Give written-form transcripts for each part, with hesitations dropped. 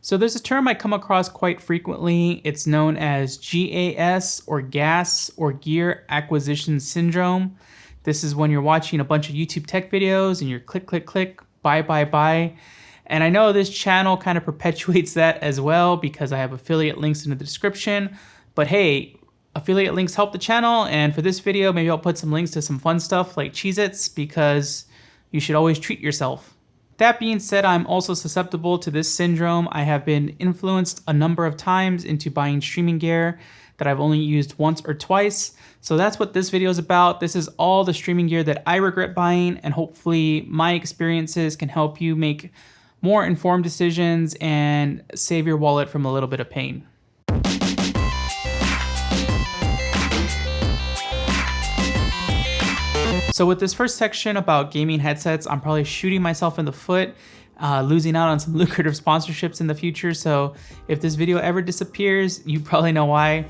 So there's a term I come across quite frequently. It's known as GAS or gas or gear acquisition syndrome. This is when you're watching a bunch of YouTube tech videos and you're click, click, click, buy, buy, buy. And I know this channel kind of perpetuates that as well because I have affiliate links in the description. But hey, affiliate links help the channel. And for this video, maybe I'll put some links to some fun stuff like Cheez-Its because you should always treat yourself. That being said, I'm also susceptible to this syndrome. I have been influenced a number of times into buying streaming gear that I've only used once or twice. So that's what this video is about. This is all the streaming gear that I regret buying, and hopefully my experiences can help you make more informed decisions and save your wallet from a little bit of pain. So with this first section about gaming headsets, I'm probably shooting myself in the foot, losing out on some lucrative sponsorships in the future. So if this video ever disappears, you probably know why.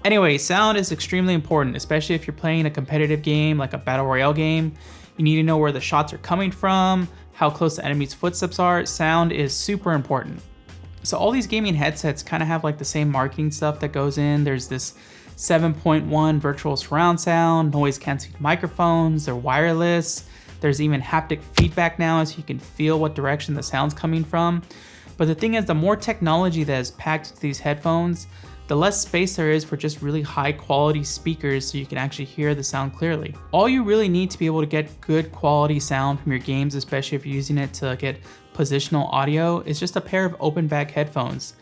Anyway, sound is extremely important, especially if you're playing a competitive game like a battle royale game. You need to know where the shots are coming from, how close the enemy's footsteps are. Sound is super important. So all these gaming headsets kind of have like the same marketing stuff that goes in. There's this 7.1 virtual surround sound, noise canceling microphones, they're wireless. There's even haptic feedback now, so you can feel what direction the sound's coming from. But the thing is, the more technology that is packed into these headphones, the less space there is for just really high quality speakers so you can actually hear the sound clearly. All you really need to be able to get good quality sound from your games, especially if you're using it to get positional audio, is just a pair of open back headphones.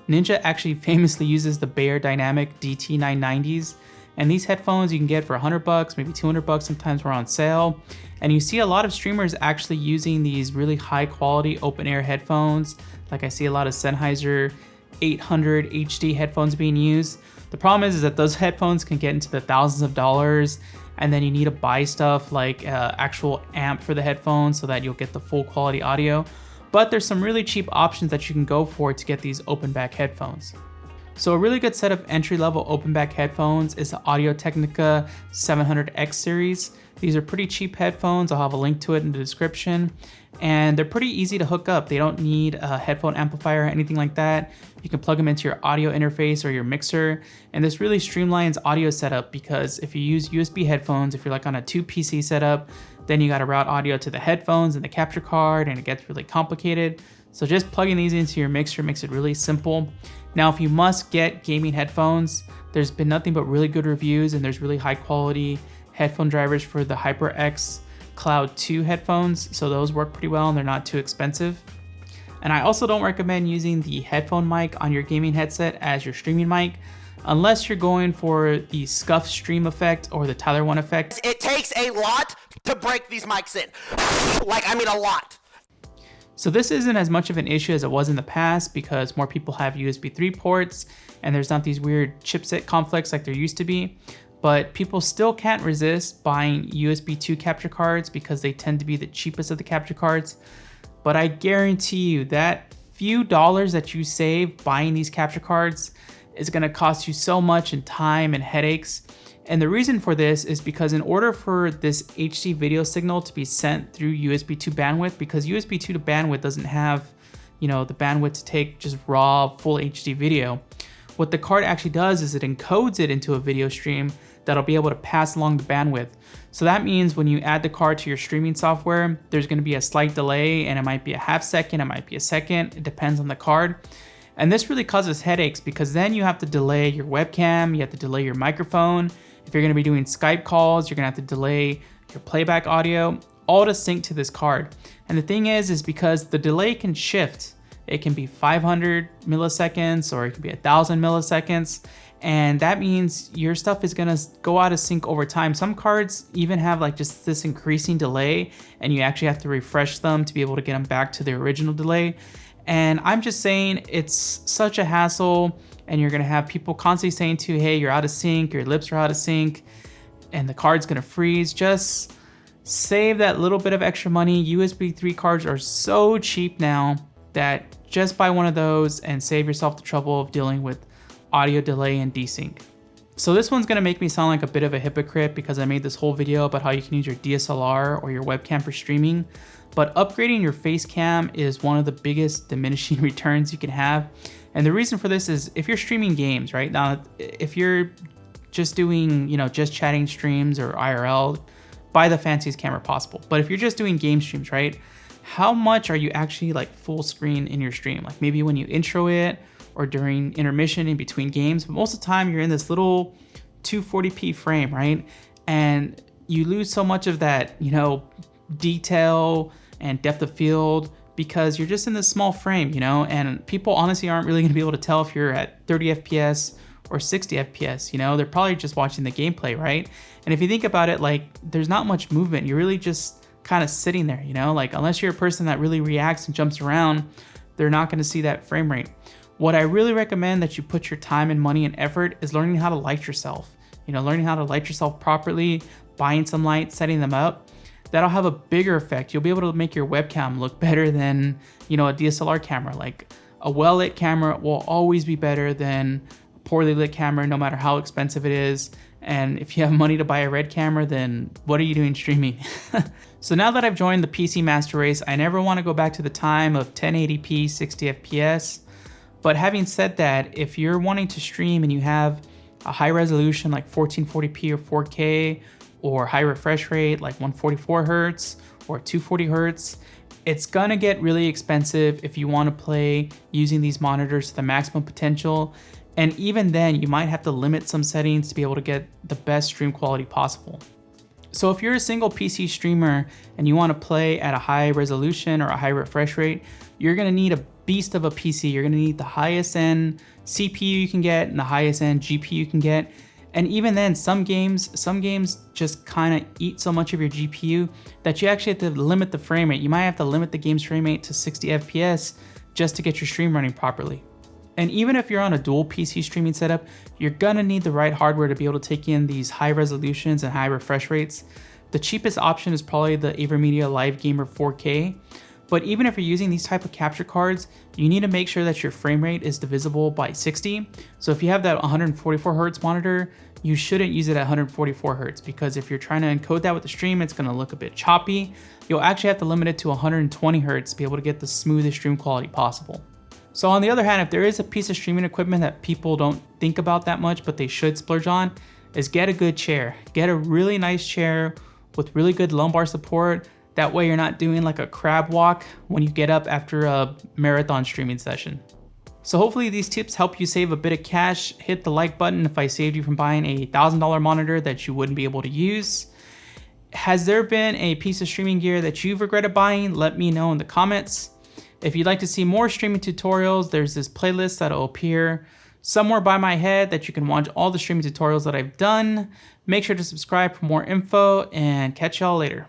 Ninja actually famously uses the Beyerdynamic DT990s, and these headphones you can get for $100, maybe $200, sometimes we're on sale. And you see a lot of streamers actually using these really high quality open air headphones. Like I see a lot of Sennheiser 800 HD headphones being used. The problem is that those headphones can get into the thousands of dollars, and then you need to buy stuff like actual amp for the headphones so that you'll get the full quality audio. But there's some really cheap options that you can go for to get these open back headphones. So a really good set of entry-level open back headphones is the Audio-Technica 700X series. These are pretty cheap headphones. I'll have a link to it in the description. And they're pretty easy to hook up. They don't need a headphone amplifier or anything like that. You can plug them into your audio interface or your mixer. And this really streamlines audio setup because if you use USB headphones, if you're like on a 2 PC setup, then you got to route audio to the headphones and the capture card, and it gets really complicated. So just plugging these into your mixer makes it really simple. Now, if you must get gaming headphones, there's been nothing but really good reviews, and there's really high quality headphone drivers for the HyperX Cloud 2 headphones. So those work pretty well and they're not too expensive. And I also don't recommend using the headphone mic on your gaming headset as your streaming mic, unless you're going for the scuff stream effect or the Tyler 1 effect. It takes a lot to break these mics in. A lot. So this isn't as much of an issue as it was in the past because more people have USB 3 ports and there's not these weird chipset conflicts like there used to be. But people still can't resist buying USB 2 capture cards because they tend to be the cheapest of the capture cards. But I guarantee you that few dollars that you save buying these capture cards is going to cost you so much in time and headaches. And the reason for this is because in order for this HD video signal to be sent through USB 2 bandwidth, because USB 2 to bandwidth doesn't have, the bandwidth to take just raw full HD video, what the card actually does is it encodes it into a video stream that'll be able to pass along the bandwidth. So that means when you add the card to your streaming software, there's going to be a slight delay, and it might be a half second, it might be a second, it depends on the card. And this really causes headaches because then you have to delay your webcam, you have to delay your microphone. If you're going to be doing Skype calls, you're going to have to delay your playback audio, all to sync to this card. And the thing is because the delay can shift. It can be 500 milliseconds or it can be 1,000 milliseconds. And that means your stuff is going to go out of sync over time. Some cards even have like just this increasing delay, and you actually have to refresh them to be able to get them back to the original delay. And I'm just saying it's such a hassle, and you're going to have people constantly saying to you, hey, you're out of sync, your lips are out of sync, and the card's going to freeze. Just save that little bit of extra money. USB 3 cards are so cheap now that just buy one of those and save yourself the trouble of dealing with audio delay and desync. So this one's gonna make me sound like a bit of a hypocrite because I made this whole video about how you can use your DSLR or your webcam for streaming, but upgrading your Facecam is one of the biggest diminishing returns you can have. And the reason for this is if you're streaming games, right? Now, if you're just doing, just chatting streams or IRL, buy the fanciest camera possible. But if you're just doing game streams, right? How much are you actually like full screen in your stream? Like maybe when you intro it or during intermission in between games, but most of the time you're in this little 240p frame, right? And you lose so much of that, detail and depth of field because you're just in this small frame, and people honestly aren't really gonna be able to tell if you're at 30 FPS or 60 FPS, they're probably just watching the gameplay, right? And if you think about it, like there's not much movement. You're really just kind of sitting there, like unless you're a person that really reacts and jumps around, they're not gonna see that frame rate. What I really recommend that you put your time and money and effort is learning how to light yourself. Learning how to light yourself properly, buying some lights, setting them up. That'll have a bigger effect. You'll be able to make your webcam look better than, a DSLR camera. Like a well-lit camera will always be better than a poorly lit camera, no matter how expensive it is. And if you have money to buy a red camera, then what are you doing streaming? So now that I've joined the PC master race, I never want to go back to the time of 1080p, 60 FPS. But having said that, if you're wanting to stream and you have a high resolution like 1440p or 4K or high refresh rate like 144 Hertz or 240 Hertz, it's gonna get really expensive if you want to play using these monitors to the maximum potential. And even then, you might have to limit some settings to be able to get the best stream quality possible. So if you're a single PC streamer and you want to play at a high resolution or a high refresh rate, you're gonna need a beast of a PC. You're gonna need the highest end CPU you can get and the highest end GPU you can get. And even then, some games just kind of eat so much of your GPU that you actually have to limit the frame rate. You might have to limit the game's frame rate to 60 FPS just to get your stream running properly. And even if you're on a dual PC streaming setup, you're gonna need the right hardware to be able to take in these high resolutions and high refresh rates. The cheapest option is probably the AverMedia Live Gamer 4K. But even if you're using these type of capture cards, you need to make sure that your frame rate is divisible by 60. So if you have that 144 Hertz monitor, you shouldn't use it at 144 Hertz because if you're trying to encode that with the stream, it's gonna look a bit choppy. You'll actually have to limit it to 120 Hertz to be able to get the smoothest stream quality possible. So on the other hand, if there is a piece of streaming equipment that people don't think about that much, but they should splurge on, is get a good chair. Get a really nice chair with really good lumbar support. That way you're not doing like a crab walk when you get up after a marathon streaming session. So hopefully these tips help you save a bit of cash. Hit the like button if I saved you from buying a $1,000 monitor that you wouldn't be able to use. Has there been a piece of streaming gear that you've regretted buying? Let me know in the comments. If you'd like to see more streaming tutorials, there's this playlist that'll appear somewhere by my head that you can watch all the streaming tutorials that I've done. Make sure to subscribe for more info and catch y'all later.